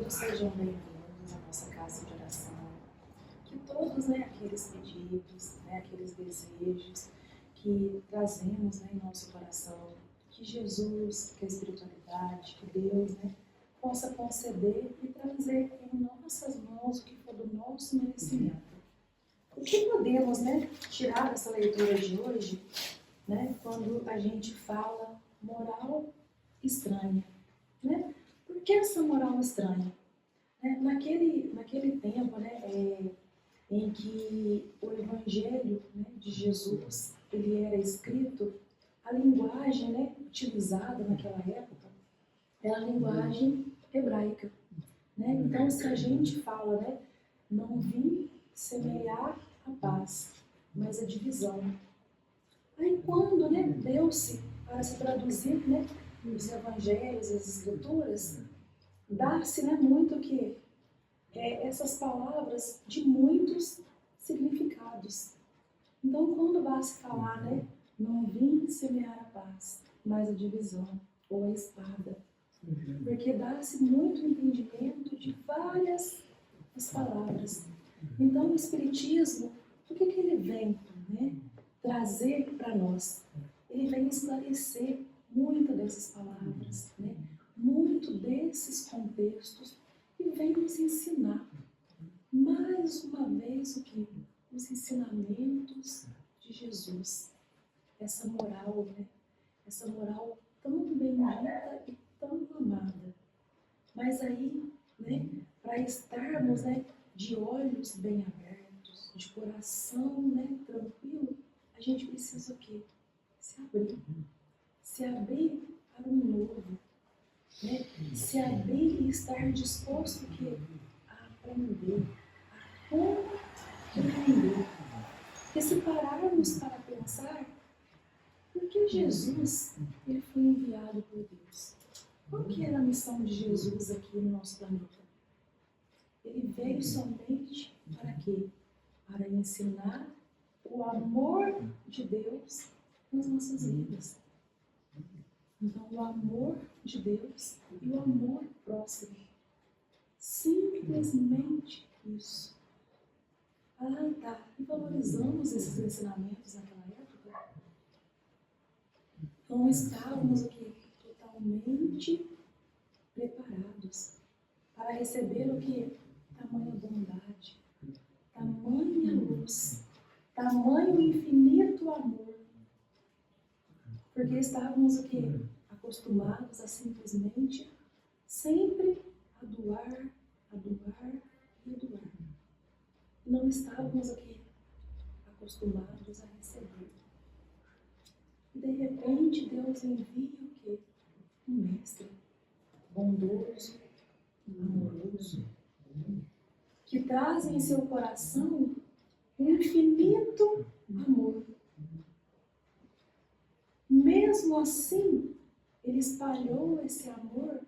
todos sejam bem-vindos à nossa casa de oração. Que todos, aqueles pedidos, aqueles desejos que trazemos, em nosso coração, que Jesus, que a espiritualidade, que Deus, possa conceder e trazer em nossas mãos o que for do nosso merecimento. O que podemos, tirar dessa leitura de hoje, quando a gente fala moral estranha, Por que essa moral estranha? Naquele tempo, em que o Evangelho de Jesus ele era escrito, a linguagem utilizada naquela época era a linguagem hebraica. Então, se a gente fala, não vim semear a paz, mas a divisão. Aí quando deu-se para se traduzir os evangelhos, as escrituras, dá-se muito que essas palavras de muitos significados. Então, quando vai se falar, não vim semear a paz, mas a divisão, ou a espada. Porque dá-se muito entendimento de várias as palavras. Então, o Espiritismo, o que ele vem trazer para nós? Ele vem esclarecer muitas dessas palavras, muito desses contextos, e vem nos ensinar mais uma vez o que? Os ensinamentos de Jesus. Essa moral, essa moral tão bendita e tão amada. Mas aí, para estarmos de olhos bem abertos, de coração tranquilo, a gente precisa o quê? Se abrir. Se abrir para um novo. Se abrir e estar disposto o quê? A aprender, a compreender. Porque se pararmos para pensar, por que Jesus ele foi enviado por Deus? Qual que era a missão de Jesus aqui no nosso planeta? Ele veio somente para quê? Para ensinar o amor de Deus nas nossas vidas. Então, o amor de Deus e o amor próximo. Simplesmente isso. Ah, tá. E valorizamos esses ensinamentos naquela época? Não estávamos aqui totalmente preparados para receber o que? Tamanha bondade, tamanha luz, tamanho infinito amor. Porque estávamos o quê? Acostumados a simplesmente sempre a doar e a doar. Não estávamos aqui acostumados a receber. E de repente Deus envia o quê? Um mestre bondoso, amoroso, que traz em seu coração um infinito amor. Mesmo assim, ele espalhou esse amor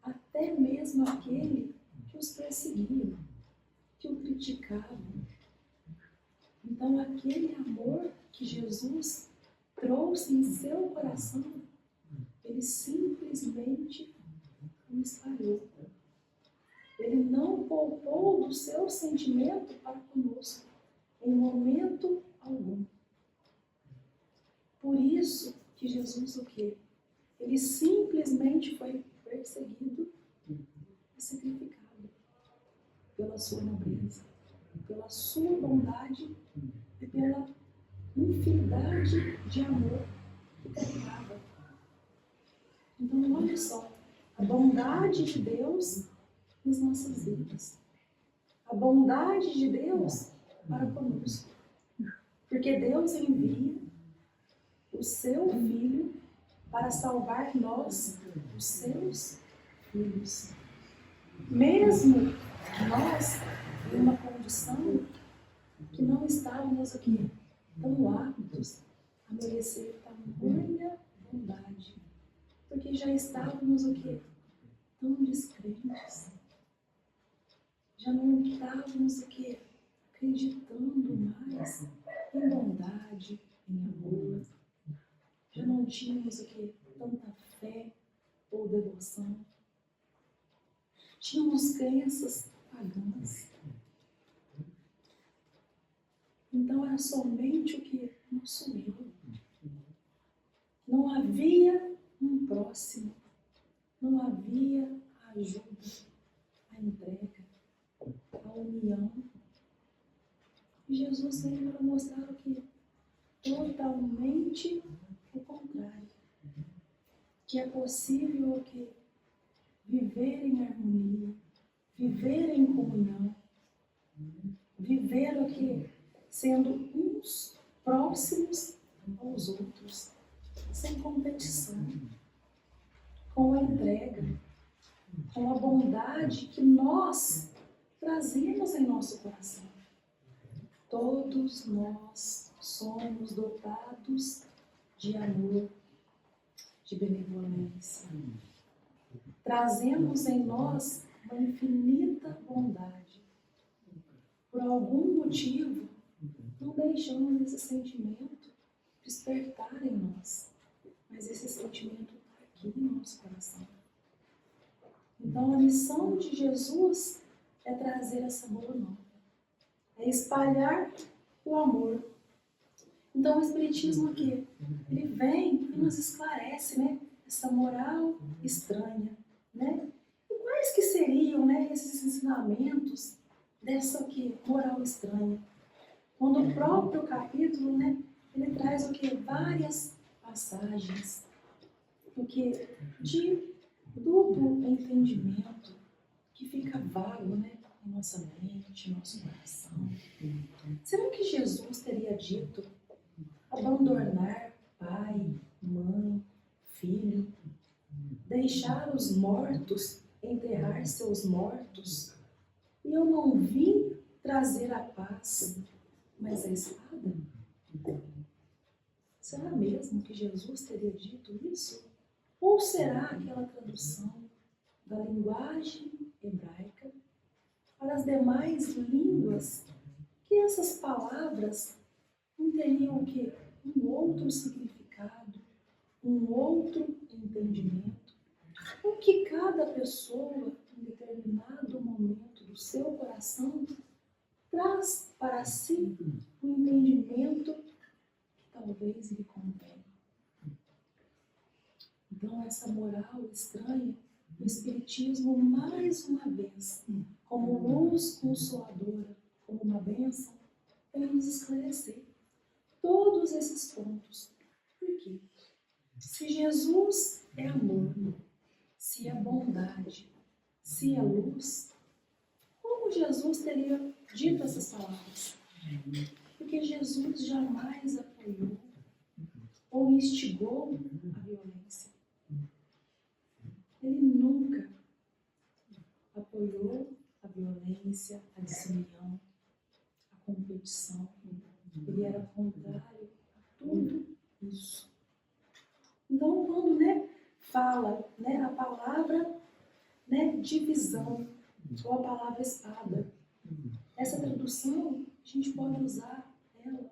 até mesmo aquele que os perseguia, que o criticava. Então, aquele amor que Jesus trouxe em seu coração, ele simplesmente o espalhou. Ele não poupou do seu sentimento para conosco, em momento algum. Por isso que Jesus o quê? Ele simplesmente foi perseguido e sacrificado pela sua nobreza, pela sua bondade e pela infinidade de amor que carregava. Então, olha só, a bondade de Deus nas nossas vidas. A bondade de Deus para conosco. Porque Deus envia o seu Filho para salvar nós, os seus filhos. Mesmo nós, em uma condição que não estávamos aqui tão aptos a merecer tamanha bondade. Porque já estávamos o quê? Tão descrentes. Já não estávamos o quê? Acreditando mais em bondade, em amor. Já não tínhamos o quê? Tanta fé ou devoção. Tínhamos crenças pagãs. Então era somente o que? Nosso eu. Não havia um próximo. Não havia a ajuda, a entrega, a união. E Jesus veio para mostrar o que? Totalmente o contrário. Que é possível o que? Viver em harmonia, viver em comunhão, viver o que? Sendo uns próximos aos outros, sem competição, com a entrega, com a bondade que nós trazemos em nosso coração. Todos nós somos dotados de amor, de benevolência. Trazemos em nós uma infinita bondade. Por algum motivo, não deixamos esse sentimento despertar em nós. Mas esse sentimento está aqui no nosso coração. Então a missão de Jesus é trazer essa boa nova. É espalhar o amor. Então o Espiritismo aqui, ele vem e nos esclarece, né? Essa moral estranha, né? E quais que seriam, né, esses ensinamentos dessa aqui, moral estranha? Quando o próprio capítulo, né, ele traz o que? Várias passagens, o que? De duplo entendimento, que fica vago, né, em nossa mente, em nosso coração. Será que Jesus teria dito abandonar pai, mãe, filho, deixar os mortos enterrar seus mortos? E eu não vim trazer a paz, mas a espada? Será mesmo que Jesus teria dito isso? Ou será aquela tradução da linguagem hebraica para as demais línguas, que essas palavras não teriam o quê? Um outro significado, um outro entendimento? O que cada pessoa, em determinado momento do seu coração, traz para si um entendimento que talvez lhe convenha. Então, essa moral estranha, o Espiritismo, mais uma vez, como luz consoladora, como uma bênção, vem nos esclarecer todos esses pontos. Por quê? Se Jesus é amor, se é bondade, se é luz, como Jesus teria dito essas palavras? Porque Jesus jamais apoiou ou instigou a violência. Ele nunca apoiou a violência, a desunião, a competição. Ele era contrário a tudo isso. Então, quando, né, fala, né, a palavra, né, divisão, ou a palavra espada, essa tradução a gente pode usar ela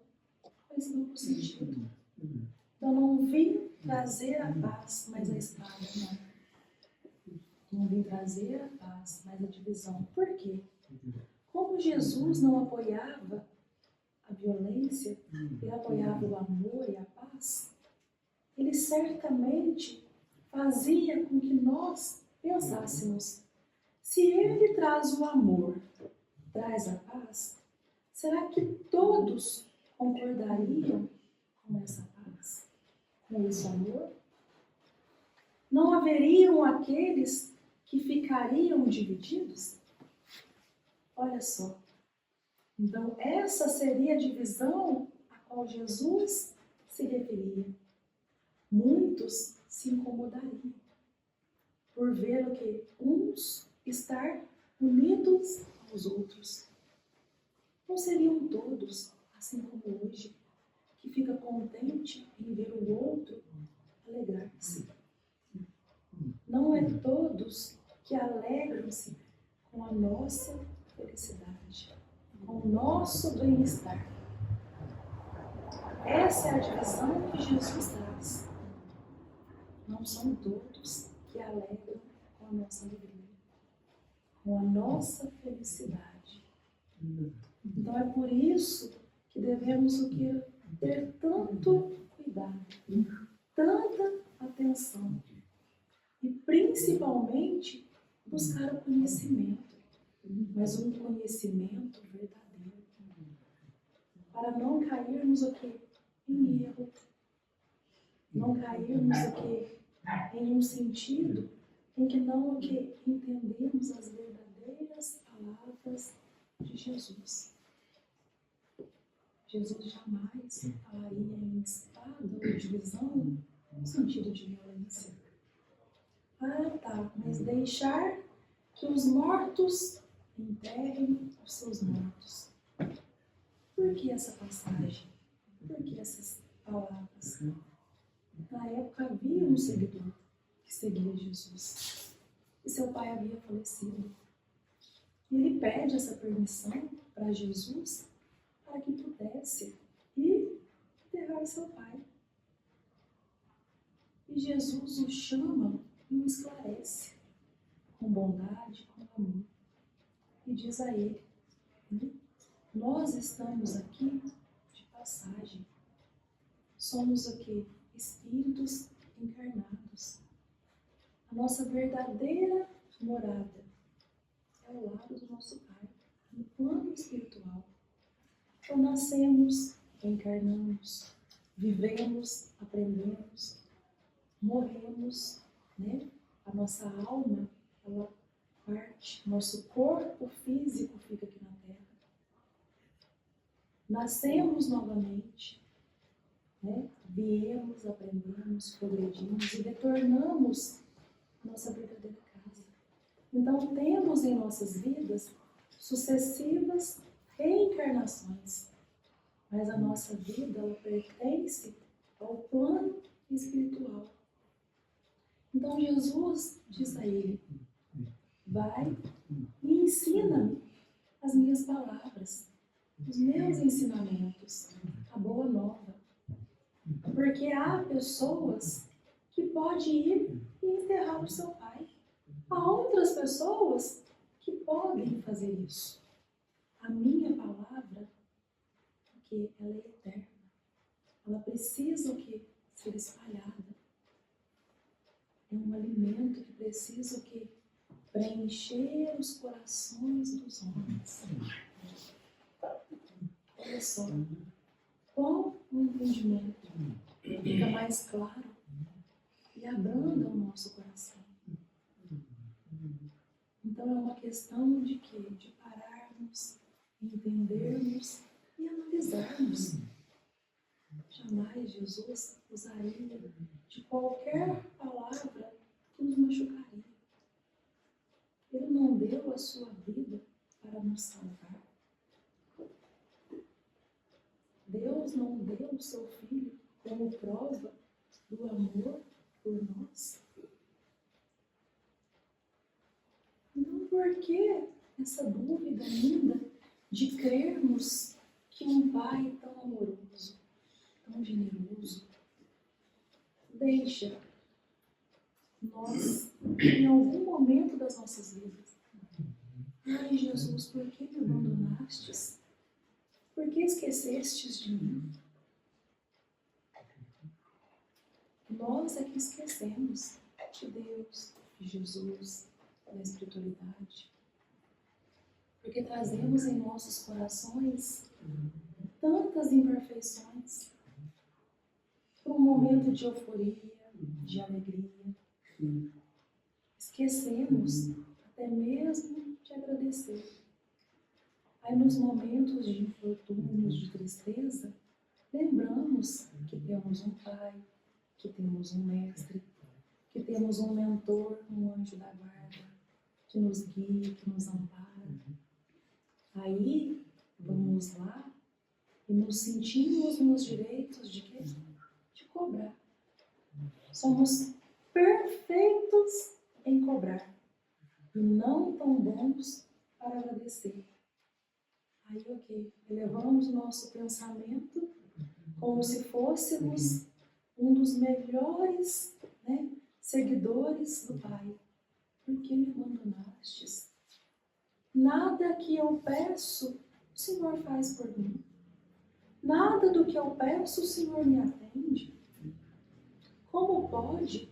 com esse duplo sentido. Eu não vim trazer a paz, mas a espada não. Não vim trazer a paz, mas a divisão. Por quê? Como Jesus não apoiava a violência, ele apoiava o amor e a paz, ele certamente fazia com que nós pensássemos: se ele traz o amor, traz a paz, será que todos concordariam com essa paz, com esse amor? Não haveriam aqueles que ficariam divididos? Olha só. Então, essa seria a divisão a qual Jesus se referia. Muitos se incomodariam por ver o que? Uns estar unidos aos outros. Não seriam todos, assim como hoje, que fica contente em ver o outro alegrar-se. Não é todos que alegram-se com a nossa felicidade, com o nosso bem-estar. Essa é a divisão que Jesus traz. Não são todos que alegram com a nossa alegria. com a nossa felicidade. Então é por isso que devemos o quê? Ter tanto cuidado, tanta atenção e principalmente buscar o conhecimento, mas um conhecimento verdadeiro, para não cairmos o quê? Em erro, não cairmos o quê? Em um sentido em que não o quê? Entendemos as verdadeiras palavras de Jesus. Jesus jamais falaria em espada ou divisão no sentido de violência. Ah, tá, mas deixar que os mortos enterrem os seus mortos. Por que essa passagem? Por que essas palavras? Na época havia um seguidor que seguia Jesus. E seu pai havia falecido. E ele pede essa permissão para Jesus para que pudesse ir enterrar seu pai. E Jesus o chama e o esclarece com bondade, com amor. E diz a ele, nós estamos aqui de passagem. Somos o quê? Espíritos encarnados. A nossa verdadeira morada é o lado do nosso Pai, no plano espiritual. Então nascemos, encarnamos, vivemos, aprendemos, morremos, né? A nossa alma, ela parte, nosso corpo físico fica aqui na Terra. Nascemos novamente, né? Viemos, aprendemos, progredimos e retornamos à nossa verdadeira casa. Então temos em nossas vidas sucessivas reencarnações, mas a nossa vida ela pertence ao plano espiritual. Então Jesus diz a ele, vai e ensina-me as minhas palavras, os meus ensinamentos, a boa nova. Porque há pessoas que podem ir e enterrar o seu pai. Há outras pessoas que podem fazer isso. A minha palavra, porque ela é eterna, ela precisa o quê? Ser espalhada. É um alimento que precisa o quê? Preencher os corações dos homens. Olha só, com o entendimento fica mais claro e abranda o nosso coração. Então é uma questão de quê? De pararmos, entendermos e analisarmos. Jamais Jesus usaria de qualquer palavra que nos machucaria. Ele não deu a sua vida para nos salvar. Deus não deu o seu Filho como prova do amor por nós. Então, por que essa dúvida ainda de crermos que um Pai tão amoroso, tão generoso, deixa nós, em algum momento das nossas vidas, ai Jesus, por que me abandonastes? Por que esquecestes de mim? Nós é que esquecemos de Deus, de Jesus, da espiritualidade. Porque trazemos em nossos corações tantas imperfeições. Por um momento de euforia, de alegria. Esquecemos até mesmo de agradecer. Aí nos momentos de infortúnios, de tristeza, lembramos que temos um Pai, que temos um Mestre, que temos um mentor, um anjo da guarda, que nos guia, que nos ampara. Aí vamos lá e nos sentimos nos direitos de quê? De cobrar. Somos perfeitos em cobrar e não tão bons para agradecer. Aí, ok, elevamos o nosso pensamento como se fôssemos um dos melhores, né, seguidores do Pai. Por que me abandonastes? Nada que eu peço, o Senhor faz por mim. Nada do que eu peço, o Senhor me atende. Como pode?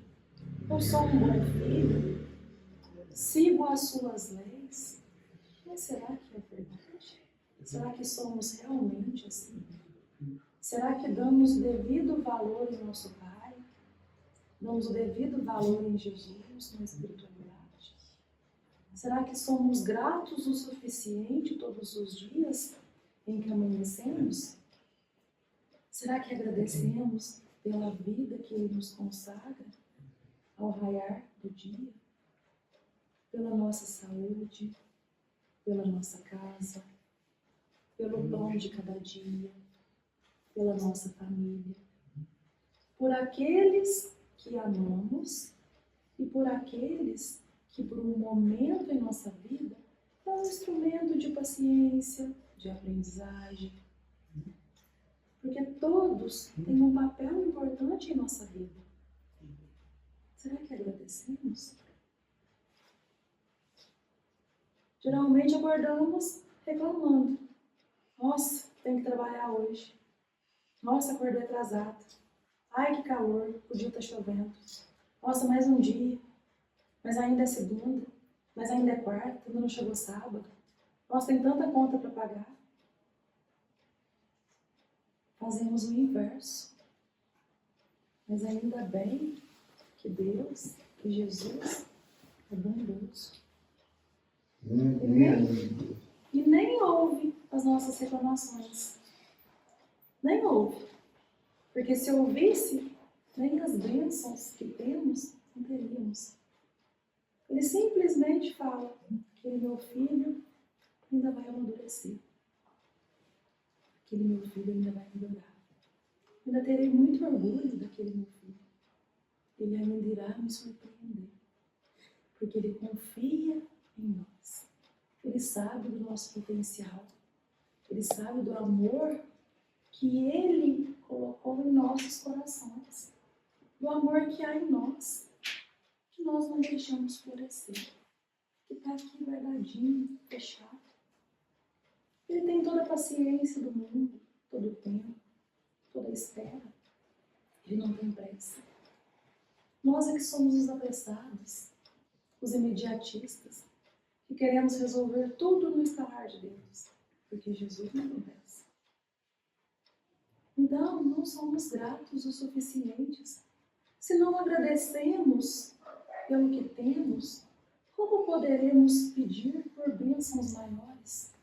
Eu sou um bom filho, sigo as suas leis, mas será que é verdade? Será que somos realmente assim? Será que damos o devido valor em nosso Pai? Damos o devido valor em Jesus, na espiritualidade? Será que somos gratos o suficiente todos os dias em que amanhecemos? Será que agradecemos pela vida que Ele nos consagra ao raiar do dia? Pela nossa saúde, pela nossa casa, pelo pão de cada dia, pela nossa família, por aqueles que amamos e por aqueles que por um momento em nossa vida é um instrumento de paciência, de aprendizagem. Porque todos têm um papel importante em nossa vida. Será que agradecemos? Geralmente acordamos reclamando. Nossa, tenho que trabalhar hoje. Nossa, acordei atrasado. Ai, que calor, podia estar chovendo. Nossa, mais um dia. Mas ainda é segunda. Mas ainda é quarta, ainda não chegou sábado. Nossa, tem tanta conta para pagar. Fazemos o inverso. Mas ainda bem que Deus, que Jesus é bondoso. E nem ouve as nossas reclamações. Nem ouve. Porque se ouvisse, nem as bênçãos que temos, não teríamos. Ele simplesmente fala que meu filho ainda vai amadurecer. Aquele meu filho ainda vai melhorar. Ainda terei muito orgulho daquele meu filho. Ele ainda irá me surpreender. Porque ele confia em nós. Ele sabe do nosso potencial. Ele sabe do amor que Ele colocou em nossos corações. Do amor que há em nós. Que nós não deixamos florescer. Que está aqui guardadinho, fechado. Ele tem toda a paciência do mundo, todo o tempo, toda a espera. Ele não tem pressa. Nós é que somos os apressados, os imediatistas, que queremos resolver tudo no estalar de dedos, porque Jesus não tem pressa. Então, não somos gratos o suficientes. Se não agradecemos pelo que temos, como poderemos pedir por bênçãos maiores?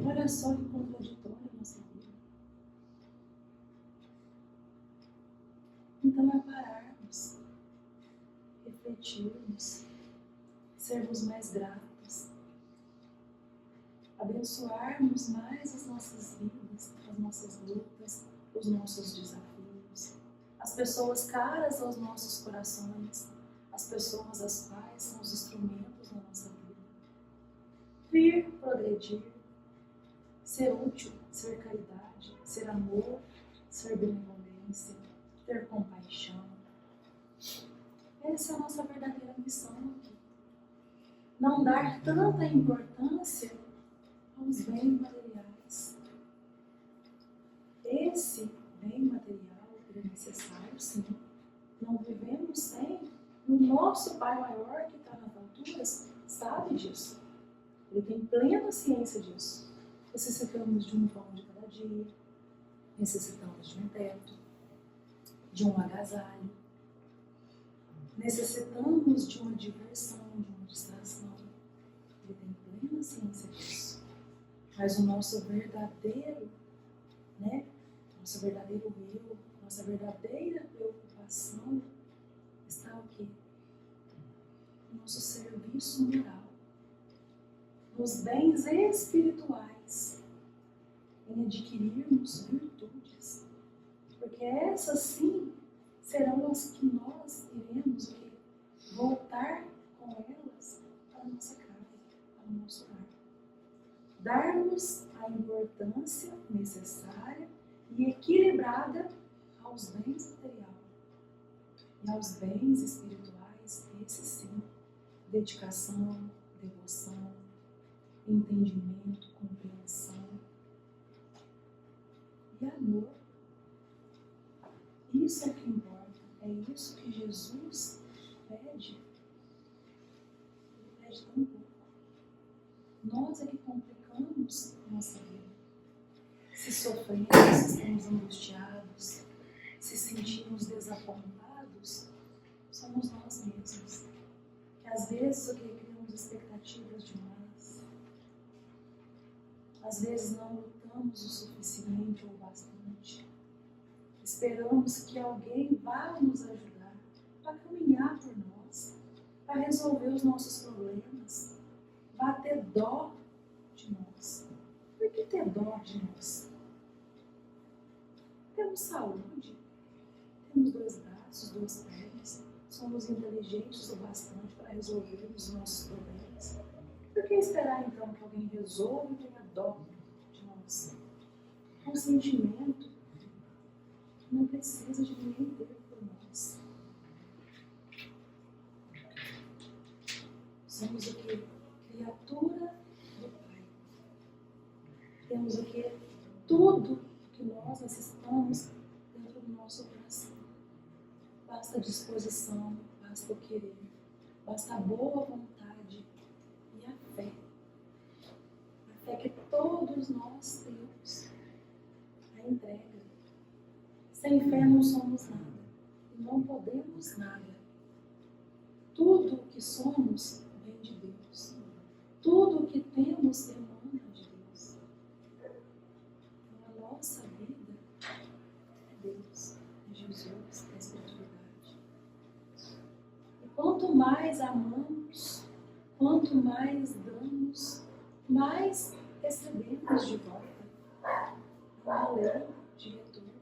Olha só que contraditório a nossa vida. Então é pararmos, refletirmos, sermos mais gratos, abençoarmos mais as nossas vidas, as nossas lutas, os nossos desafios, as pessoas caras aos nossos corações, as pessoas as quais são os instrumentos da nossa vida. Vir progredir, ser útil, ser caridade, ser amor, ser benevolência, ter compaixão. Essa é a nossa verdadeira missão aqui. Não dar tanta importância aos bens materiais. Esse bem material é necessário, sim. Não vivemos sem. O nosso Pai maior, que está nas alturas, sabe disso. Ele tem plena ciência disso. Necessitamos de um pão de cada dia. Necessitamos de um teto, de um agasalho. Necessitamos de uma diversão, de uma distração. Ele tem plena ciência disso. Mas o nosso verdadeiro, nosso verdadeiro eu, nossa verdadeira preocupação está o quê? No nosso serviço moral, nos bens espirituais, em adquirirmos virtudes, porque essas sim serão as que nós iremos voltar com elas para a nossa casa, para o nosso lar. Darmos a importância necessária e equilibrada aos bens materiais e aos bens espirituais, esse sim, dedicação, devoção, entendimento, compreensão e amor. Isso é o que importa, é isso que Jesus pede. Ele pede tão pouco. Nós é que complicamos nossa vida. Se sofremos, se estamos angustiados, se sentimos desapontados, somos nós mesmos. Que às vezes o que criamos expectativas demais, às vezes não lutamos o suficiente ou bastante. Esperamos que alguém vá nos ajudar a caminhar por nós, a resolver os nossos problemas, vá ter dó de nós. Por que ter dó de nós? Temos saúde, temos 2 braços, 2 pernas, somos inteligentes o bastante para resolvermos os nossos problemas. Por que esperar então que alguém resolva e tenha dó de nós? Um sentimento que não precisa de ninguém ter por nós. Somos o que? Criatura do Pai. Temos o que? Tudo que nós necessitamos dentro do nosso coração. Basta a disposição, basta o querer, basta a boa vontade e a fé. A fé que todos nós temos. A entrega. Sem fé não somos nada e não podemos nada. Tudo o que somos vem de Deus. Tudo o que temos emana de Deus. Então a nossa vida é Deus, é Jesus, é a espiritualidade. E quanto mais amamos, quanto mais damos, mais recebemos de volta. É uma lei de retorno.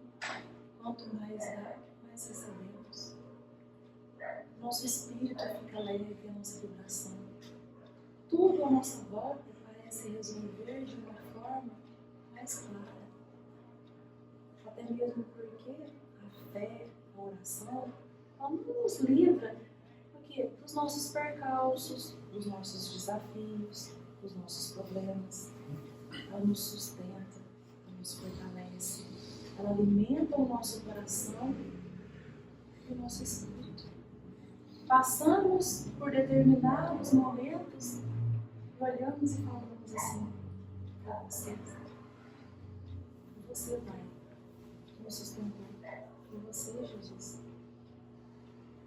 Quanto mais dá, mais recebemos. Nosso espírito fica leve, a nossa vibração. Tudo à nossa volta parece resolver de uma forma mais clara. Até mesmo porque a fé, a oração, ela não nos livra dos nossos percalços, dos nossos desafios, dos nossos problemas. Ela nos sustenta, ela nos fortalece, ela alimenta o nosso coração e o nosso espírito. Passamos por determinados momentos e olhamos e falamos assim para você. Você vai, nos sustentou. Foi você, Jesus.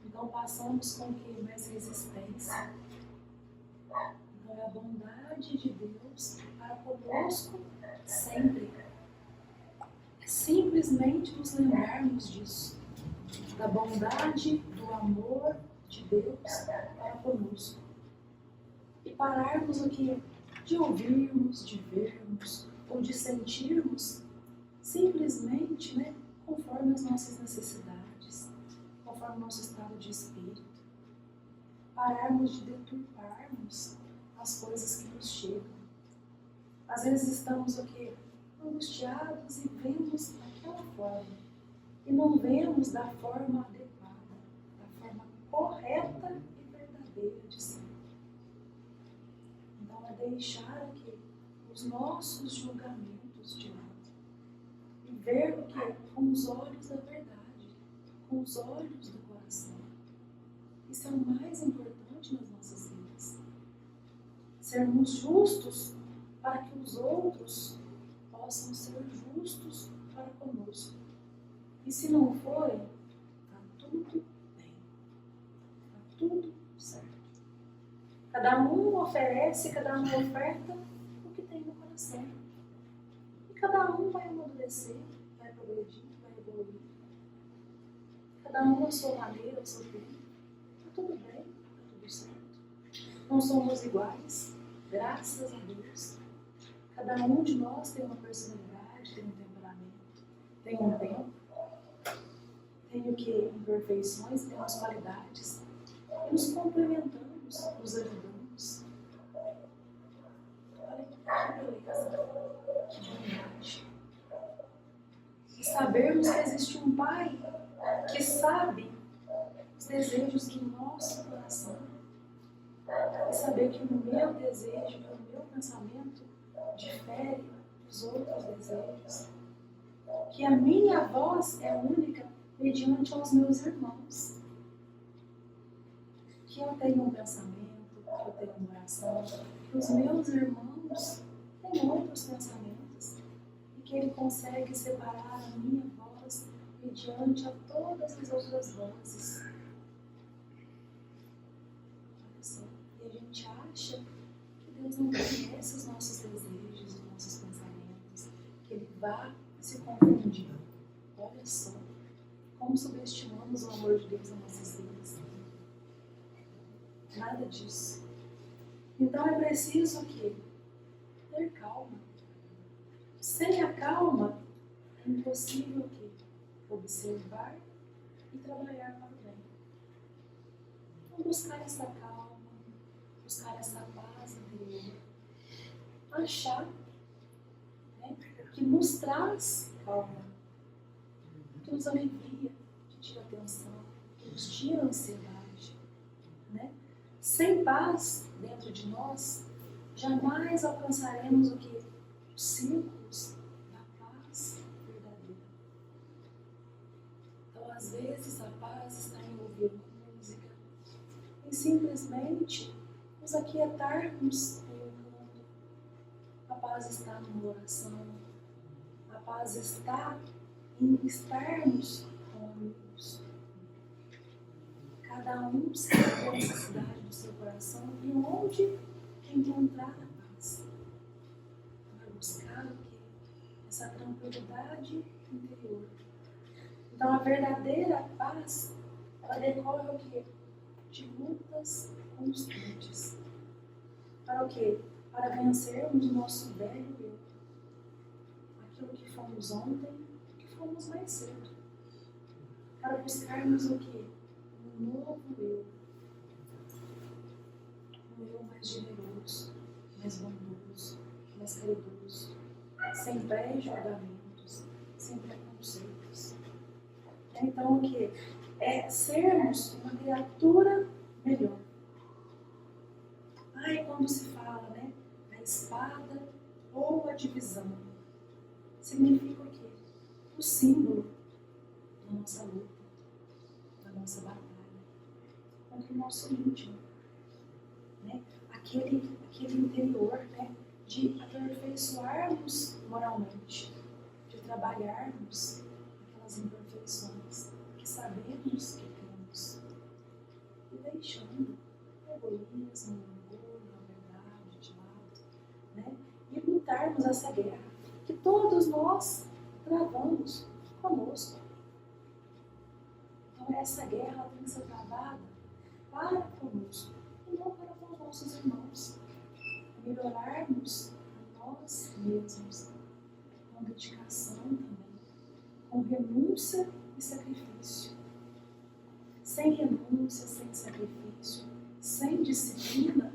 Então passamos com o que? Mais resistência. Então é a bondade de Deus para conosco sempre. É simplesmente nos lembrarmos disso. Da bondade, do amor de Deus para conosco. E pararmos o que? De ouvirmos, de vermos ou de sentirmos simplesmente, conforme as nossas necessidades, conforme o nosso estado de espírito. Pararmos de deturparmos as coisas que nos chegam. Às vezes estamos o que? Angustiados e vemos daquela forma. E não vemos da forma adequada, da forma correta e verdadeira de ser. Então é deixar aqui os nossos julgamentos de lado. E ver o que? Com os olhos da verdade, com os olhos do coração. Isso é o mais importante nas nossas vidas. Sermos justos para que os outros possam ser justos para conosco. E se não forem, está tudo bem. Está tudo certo. Cada um oferece, cada um oferta o que tem no coração. E cada um vai amadurecer, vai progredir, vai evoluir. Cada um a sua maneira, ao seu tempo. Está tudo bem, está tudo certo. Não somos iguais, graças a Deus. Cada um de nós tem uma personalidade, tem um temperamento, tem um tempo. Tem o que? Imperfeições, temos qualidades. E nos complementamos, nos ajudamos. Olha que beleza, que bondade. E sabermos que existe um Pai que sabe os desejos do nosso coração. E saber que o meu desejo, que o meu pensamento difere dos outros desejos, que a minha voz é única mediante aos meus irmãos, que eu tenho um pensamento, que eu tenho uma oração, que os meus irmãos têm outros pensamentos, e que ele consegue separar a minha voz mediante a todas as outras vozes. Olha só, e a gente acha que Deus não conhece os nossos desejos, os nossos pensamentos, que Ele vai se confundir. Olha só, como subestimamos o amor de Deus nas nossas vidas. Nada disso. Então é preciso o quê? Ter calma. Sem a calma, é impossível o quê? Observar e trabalhar para o bem. Então buscar essa calma, buscar essa paz interior, achar, né, que nos traz calma, que nos alivia, que tira a tensão, que nos tira a ansiedade. Né? Sem paz dentro de nós, jamais alcançaremos o que? Os círculos da paz verdadeira. Então, às vezes, a paz está em ouvir uma música, e simplesmente nos aquietarmos em um canto. A paz está numa oração. A paz está em estarmos com amigos. Cada um sabe a necessidade do seu coração e onde encontrar a paz. Vai buscar o quê? Essa tranquilidade interior. Então, a verdadeira paz, ela decorre o quê? De lutas constantes. Para o quê? Para vencermos o nosso velho eu. Aquilo que fomos ontem, que fomos mais cedo. Para buscarmos o quê? Um novo eu. Um eu mais generoso, mais bondoso, mais caridoso, sem pré-julgamentos, sem preconceitos. Então, o que? É sermos uma criatura melhor. Aí, quando se fala, né, a espada ou a divisão, significa o quê? O símbolo da nossa luta, da nossa batalha, contra o nosso íntimo. Né? Aquele interior, né, de aperfeiçoarmos moralmente, de trabalharmos aquelas imperfeições que sabemos que temos, e deixando o egoísmo, o orgulho, a verdade de lado, né? E lutarmos essa guerra que todos nós travamos conosco. Então essa guerra tem que ser travada para conosco e não para com os nossos irmãos. Melhorarmos a nós mesmos, com dedicação também, com renúncia e sacrifício. Sem renúncia, sem sacrifício, sem disciplina,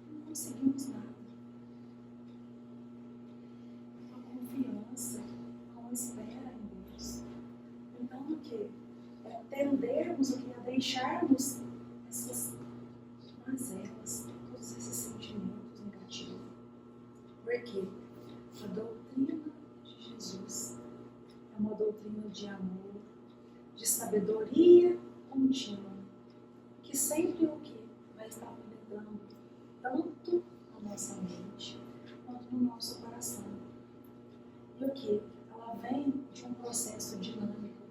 não conseguimos nada. Com confiança, com espera em Deus. Então, o que? É tendermos o que? A deixarmos essas mazelas, todos esses sentimentos negativos. Porque a doutrina de Jesus é uma doutrina de amor, de sabedoria contínua, que sempre o que? Vai estar penetrando tanto na nossa mente quanto no nosso coração. E o que? Ela vem de um processo dinâmico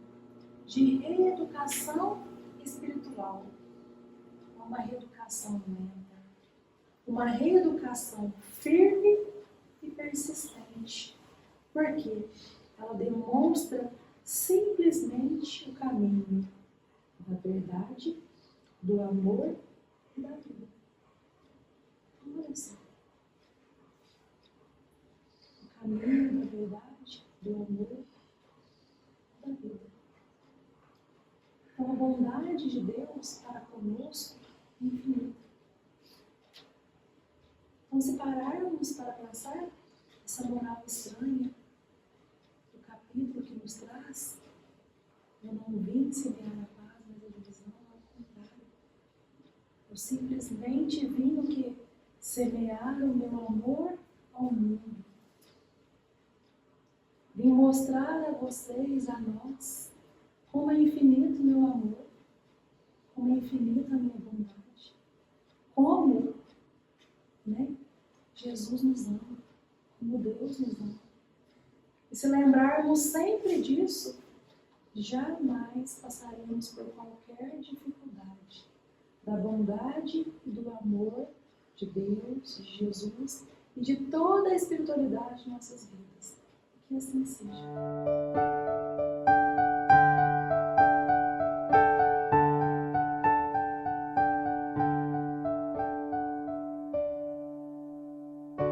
de reeducação espiritual, uma reeducação lenta, uma reeducação firme e persistente, porque ela demonstra simplesmente o caminho da verdade, do amor e da vida. Olha só. O caminho da verdade, do amor e da vida. Então a bondade de Deus para conosco é infinita. Então se pararmos para pensar essa moral estranha, o capítulo que nos traz, eu não vim semear a paz, mas a divisão, ao contrário. Eu simplesmente vim o quê? Semear o meu amor ao mundo. mostrar a vocês, a nós, como é infinito o meu amor, como é infinita a minha bondade, como, né, Jesus nos ama, como Deus nos ama. E se lembrarmos sempre disso, jamais passaremos por qualquer dificuldade da bondade e do amor de Deus, de Jesus e de toda a espiritualidade de nossas vidas. Que assim seja.